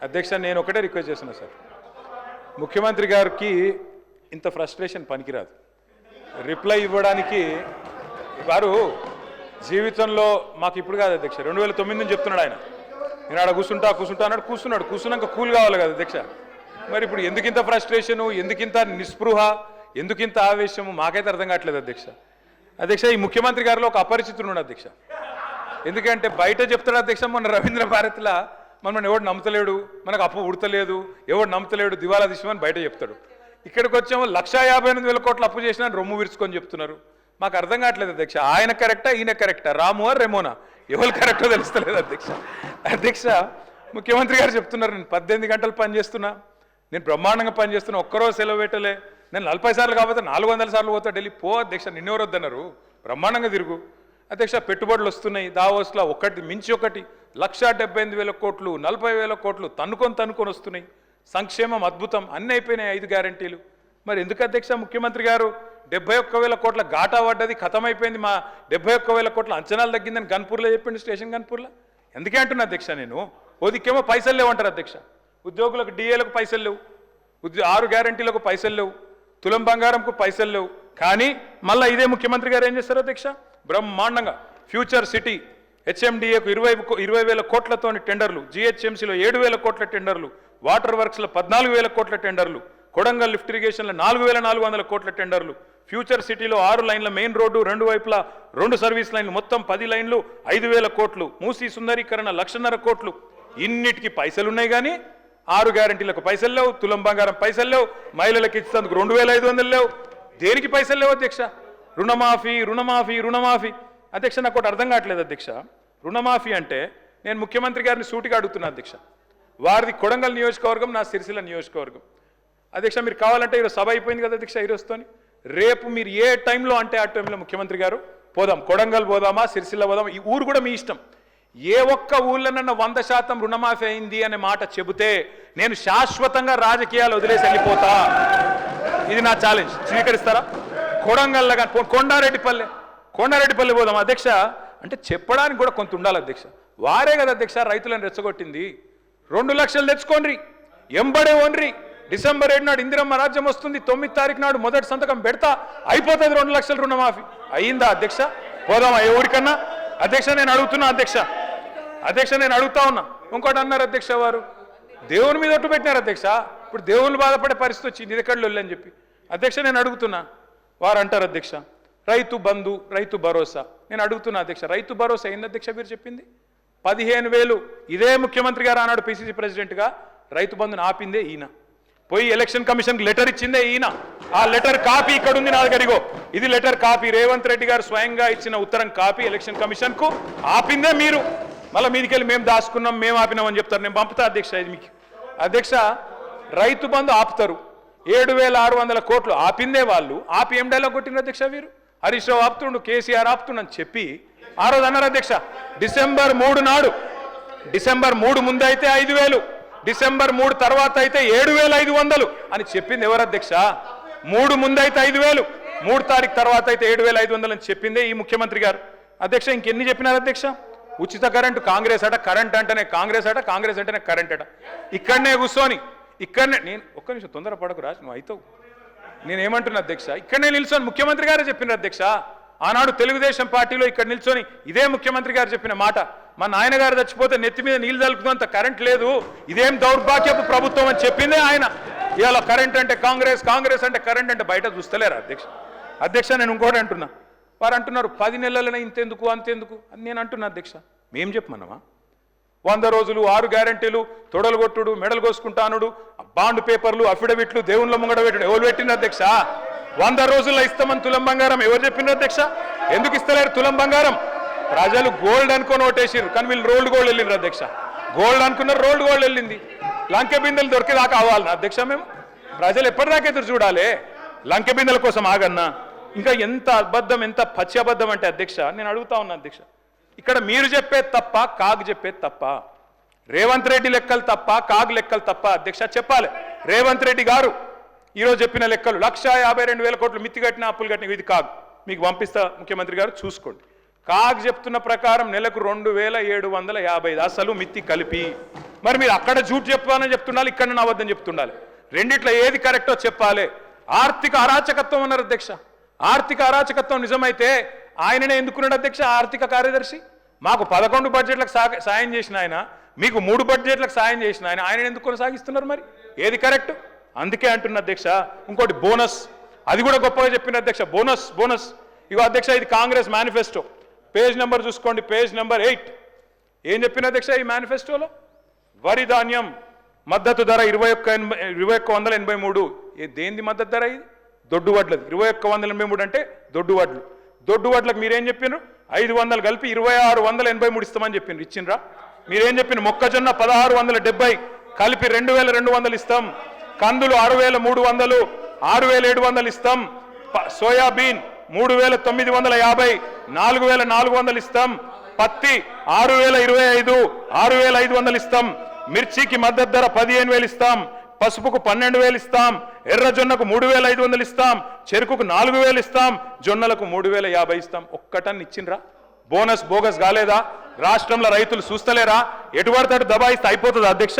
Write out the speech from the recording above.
అధ్యక్ష నేను ఒకటే రిక్వెస్ట్ చేస్తున్నా సార్, ముఖ్యమంత్రి గారికి ఇంత ఫ్రస్ట్రేషన్ పనికిరాదు. రిప్లై ఇవ్వడానికి వారు జీవితంలో మాకు ఇప్పుడు కాదు అధ్యక్ష, 2009 నుంచి చెప్తున్నాడు ఆయన. నేను ఆడ కూర్చుంటా అన్నాడు, కూర్చున్నాక కూల్ కావాలి కదా అధ్యక్ష. మరి ఇప్పుడు ఎందుకింత ఫ్రస్ట్రేషను, ఎందుకింత నిస్పృహ, ఎందుకింత ఆవేశము మాకైతే అర్థం కావట్లేదు అధ్యక్ష. ఈ ముఖ్యమంత్రి గారిలో ఒక అపరిచితుడు అధ్యక్ష. ఎందుకంటే బయట చెప్తాడు అధ్యక్ష, మన రవీంద్ర భారతిలా మనం ఎవడు నమ్ముతలేడు, మనకు అప్పు ఉడతలేదు, ఎవడు నమ్ముతలేడు, దివాలా తీసిమని బయట చెప్తాడు. ఇక్కడికి వచ్చాము 1,58,000 కోట్లు అప్పు చేసినా రొమ్ము విరుచుకొని చెప్తున్నారు. మాకు అర్థం కావట్లేదు అధ్యక్ష, ఆయన కరెక్టా ఈయన కరెక్టా, రాము రెమోనా, ఎవరు కరెక్టో తెలుస్తలేదు అధ్యక్ష. ముఖ్యమంత్రి గారు చెప్తున్నారు నేను 18 గంటలు పనిచేస్తున్నా, నేను బ్రహ్మాండంగా పనిచేస్తున్నా, ఒక్కరోజు సెలవు పెట్టలే, నేను 40 సార్లు కాకపోతే 400 సార్లు పోతా ఢిల్లీ. పో అధ్యక్ష, నిన్నెవరు వద్దన్నారు, బ్రహ్మాండంగా తిరుగు అధ్యక్ష. పెట్టుబడులు వస్తున్నాయి దావోస్లో, ఒకటి మించి ఒకటి, 1,78,000 కోట్లు, 40,000 కోట్లు తన్నుకొని వస్తున్నాయి. సంక్షేమం అద్భుతం, అన్నీ అయిపోయినాయి 5 గ్యారంటీలు. మరి ఎందుకు అధ్యక్ష ముఖ్యమంత్రి గారు 71,000 కోట్ల ఘాటా పడ్డది, ఖతమైపోయింది, మా 71,000 కోట్ల అంచనాలు తగ్గిందని గన్పూర్లో చెప్పిండు, స్టేషన్ గన్పూర్లో. ఎందుకే అంటున్నా అధ్యక్ష నేను, ఓదికేమో పైసలు లేవంటారు అధ్యక్ష, ఉద్యోగులకు డిఏలకు పైసలు లేవు, 6 గ్యారంటీలకు పైసలు లేవు, తులం బంగారంకు పైసలు లేవు. కానీ మళ్ళీ ఇదే ముఖ్యమంత్రి గారు ఏం చేస్తారు అధ్యక్ష, బ్రహ్మాండంగా ఫ్యూచర్ సిటీ హెచ్ఎండిఏకు 20,000 కోట్లతోని టెండర్లు, జిహెచ్ఎంసీలో 7,000 కోట్ల టెండర్లు, వాటర్ వర్క్స్లో 14,000 కోట్ల టెండర్లు, కొడంగల్ లిఫ్ట్ ఇరిగేషన్లో 4,400 కోట్ల టెండర్లు, ఫ్యూచర్ సిటీలో 6 లైన్ల మెయిన్ రోడ్డు, 2 వైపులా 2 సర్వీస్ లైన్లు, మొత్తం 10 లైన్లు 5,000 కోట్లు, మూసీ సుందరీకరణ 1,50,000 కోట్లు. ఇన్నిటికీ పైసలు ఉన్నాయి కానీ 6 గ్యారంటీలకు పైసలు లేవు, తులం బంగారం పైసలు లేవు, మహిళలకు ఇచ్చేందుకు 2,500 లేవు. దేనికి పైసలు లేవు అధ్యక్ష? రుణమాఫీ అధ్యక్ష. నాకు ఒకటి అర్థం కావట్లేదు అధ్యక్ష. రుణమాఫీ అంటే నేను ముఖ్యమంత్రి గారిని సూటిగా అడుగుతున్నా అధ్యక్ష, వారిది కొడంగల్ నియోజకవర్గం, నా సిరిసిల్ల నియోజకవర్గం అధ్యక్ష. మీరు కావాలంటే ఈరోజు సభ అయిపోయింది కదా అధ్యక్ష, ఈరోజుతోని రేపు మీరు ఏ టైంలో అంటే ఆ టైంలో ముఖ్యమంత్రి గారు పోదాం, కొడంగల్ పోదామా, సిరిసిల్ల పోదామా, ఈ ఊరు కూడా మీ ఇష్టం. ఏ ఒక్క ఊళ్ళోనన్నా 100% రుణమాఫీ అయింది అనే మాట చెబితే నేను శాశ్వతంగా రాజకీయాలు వదిలేసి వెళ్ళిపోతా. ఇది నా ఛాలెంజ్. స్వీకరిస్తారా? కొడంగల్ కానీ కొండారెడ్డిపల్లి పోదాం అధ్యక్ష. అంటే చెప్పడానికి కూడా కొంత ఉండాలి అధ్యక్ష. వారే కదా అధ్యక్ష రైతులను రెచ్చగొట్టింది. 2 లక్షలు తెచ్చుకోండి, ఎంబడే ఓన్రి, డిసెంబర్ 7 నాడు ఇందిరమ్మ రాజ్యం వస్తుంది, 9 తారీఖు నాడు మొదటి సంతకం పెడతా, అయిపోతుంది 2 లక్షల రుణమాఫీ. అయ్యిందా అధ్యక్ష? పోదామా ఏ ఊరికన్నా అధ్యక్ష? నేను అడుగుతున్నా అధ్యక్ష నేను అడుగుతా ఉన్నా. ఇంకోటి అన్నారు అధ్యక్ష, వారు దేవుని మీద ఒట్టు పెట్టినారు అధ్యక్ష. ఇప్పుడు దేవుళ్ళు బాధపడే పరిస్థితి వచ్చింది ఇదెక్కడలో అని చెప్పి అధ్యక్ష నేను అడుగుతున్నా. వారు అంటారు అధ్యక్ష రైతు బంధు, రైతు భరోసా. నేను అడుగుతున్నా అధ్యక్ష, రైతు భరోసా ఏంది అధ్యక్ష మీరు చెప్పింది? 15,000 ఇదే ముఖ్యమంత్రి గారు ఆనాడు పిసిసి ప్రెసిడెంట్గా రైతు బంధుని ఆపిందే ఈయన. పోయి ఎలక్షన్ కమిషన్కి లెటర్ ఇచ్చిందే ఈయన. ఆ లెటర్ కాపీ ఇక్కడ ఉంది నా దగ్గర. ఇది లెటర్ కాపీ, రేవంత్ రెడ్డి గారు స్వయంగా ఇచ్చిన ఉత్తరం కాపీ ఎలక్షన్ కమిషన్కు. ఆపిందే మీరు. మళ్ళీ మీదికెళ్ళి మేము దాచుకున్నాం, మేము ఆపినామని చెప్తారు. నేను పంపుతా అధ్యక్ష ఇది మీకు. అధ్యక్ష రైతు బంధు ఆపుతారు, 7,600 కోట్లు ఆపిందే వాళ్ళు. ఆపి ఏం డైలాగ్ కొట్టిండ్రు అధ్యక్ష వీరు? హరీష్ రావు ఆపుతుండు, కేసీఆర్ ఆపుతుండని చెప్పి ఆ రోజు అన్నారు అధ్యక్ష. డిసెంబర్ 3 నాడు, డిసెంబర్ 3 ముందు అయితే 5,000, డిసెంబర్ 3 తర్వాత అయితే 7,500 అని చెప్పింది ఎవరు అధ్యక్ష? 3 ముందు అయితే 5,000, 3 తారీఖు తర్వాత అయితే 7,500 అని చెప్పిందే ఈ ముఖ్యమంత్రి గారు. అధ్యక్ష ఇంకెన్ని చెప్పినారు అధ్యక్ష? ఉచిత కరెంటు కాంగ్రెస్ అట, కరెంట్ అంటేనే కాంగ్రెస్ అట, కాంగ్రెస్ అంటేనే కరెంట్ అట. ఇక్కడనే కూర్చొని నేను ఒక్క నిమిషం తొందర పడకు రాజు, నువ్వు అవుతావు. నేనేమంటున్నా అధ్యక్ష, ఇక్కడనే నిల్చొని ముఖ్యమంత్రి గారే చెప్పినారు అధ్యక్ష. ఆనాడు తెలుగుదేశం పార్టీలో ఇక్కడ నిల్చొని ఇదే ముఖ్యమంత్రి గారు చెప్పిన మాట, మా నాయన గారు చచ్చిపోతే నెత్తి మీద నీళ్ళు తలుపుతున్నంత కరెంట్ లేదు, ఇదేం దౌర్భాగ్యపు ప్రభుత్వం అని చెప్పిందే ఆయన. ఇవాళ కరెంట్ అంటే కాంగ్రెస్, కాంగ్రెస్ అంటే కరెంట్ అంటే బయట చూస్తలేరా అధ్యక్ష? నేను ఇంకోటి అంటున్నా. వారు అంటున్నారు 10 నెలలనే ఇంతెందుకు అంతెందుకు అని నేను అంటున్నా అధ్యక్ష. మేం చెప్పమన్నామా? 100 రోజులు, 6 గ్యారంటీలు, తొడలు కొట్టుడు, మెడలు కోసుకుంటానుడు, బాండ్ పేపర్లు, అఫిడవిట్లు, దేవుళ్ళ ముంగడ పెట్టుడు ఎవరు పెట్టిన అధ్యక్ష? 100 రోజుల్లో ఇస్తామని తులం బంగారం ఎవరు చెప్పిండ్రు అధ్యక్ష? ఎందుకు ఇస్తలేరు తులం బంగారం? ప్రజలు గోల్డ్ అనుకొని ఓటేసిర్రు, కానీ వీళ్ళు రోల్డ్ గోల్డ్ వెళ్ళిండ్రు అధ్యక్ష. గోల్డ్ అనుకున్నారు, రోల్డ్ గోల్డ్ వెళ్ళింది. లంకె బిందెలు దొరికేదాకా అవ్వాలన్నా అధ్యక్ష మేము? ప్రజలు ఎప్పటిదాకా ఎదురు చూడాలి? లంకె బిందెల కోసం ఆగన్నా? ఇంకా ఎంత అబద్ధం, ఎంత పచ్చి అబద్ధం అంటే అధ్యక్ష నేను అడుగుతా ఉన్నా అధ్యక్ష, ఇక్కడ మీరు చెప్పేది తప్ప, కాగ్ చెప్పేది తప్ప? రేవంత్ రెడ్డి లెక్కలు తప్ప, కాగ్ లెక్కలు తప్ప అధ్యక్ష? చెప్పాలి. రేవంత్ రెడ్డి గారు ఈరోజు చెప్పిన లెక్కలు 1,52,000 కోట్లు మిత్తి కట్టిన, అప్పులు కట్టిన, ఇది కాగ్. మీకు పంపిస్తా ముఖ్యమంత్రి గారు చూసుకోండి. కాగ్ చెప్తున్న ప్రకారం నెలకు 2750 అసలు మిత్తి కలిపి. మరి మీరు అక్కడ జూట్ చెప్పాలని చెప్తుండాలి, ఇక్కడ నా వద్దని చెప్తుండాలి. రెండిట్లో ఏది కరెక్టో చెప్పాలి. ఆర్థిక అరాచకత్వం అన్నారు అధ్యక్ష. ఆర్థిక అరాచకత్వం నిజమైతే ఆయననే ఎందుకున్నాడు అధ్యక్ష ఆర్థిక కార్యదర్శి? మాకు 11 బడ్జెట్లకు సాయం చేసిన ఆయన, మీకు 3 బడ్జెట్లకు సాయం చేసిన ఆయన ఎందుకు కొనసాగిస్తున్నారు? మరి ఏది కరెక్ట్? అందుకే అంటున్న అధ్యక్ష. ఇంకోటి బోనస్, అది కూడా గొప్పగా చెప్పిన అధ్యక్ష. బోనస్ ఇగో అధ్యక్ష, ఇది కాంగ్రెస్ మేనిఫెస్టో. పేజ్ నెంబర్ చూసుకోండి, పేజ్ నెంబర్ 8. ఏం చెప్పిన అధ్యక్ష ఈ మేనిఫెస్టోలో? వరి ధాన్యం మద్దతు ధర 2183. దేనిది మద్దతు ధర? ఇది దొడ్డు వడ్లది. 2183 అంటే దొడ్డు వడ్లు. దొడ్డు వడ్లకు మీరేం చెప్పినారు? 500 కలిపి 2683 ఇస్తామని చెప్పిండ్రు. ఇచ్చిండ్రా? మీరేం చెప్పిన? మొక్కజొన్న 1670 కలిపి 2200 ఇస్తాం. కందులు 6300, 6700 ఇస్తాం. సోయాబీన్ 3950, 4400 ఇస్తాం. పత్తి 6025, 6500 ఇస్తాం. మిర్చికి మద్దతు ధర 15000 ఇస్తాం. పసుపుకు 12000 ఇస్తాం. ఎర్రజొన్నకు 3500 ఇస్తాం. చెరుకుకు 4000 ఇస్తాం. జొన్నలకు 3050 ఇస్తాం. ఒక్కటన్ని ఇచ్చిండ్రా? బోనస్ బోగస్ కాలేదా? రాష్ట్రంలో రైతులు చూస్తలేరా? ఎటు పడతాడు దబాయిస్తే అయిపోతుంది అధ్యక్ష.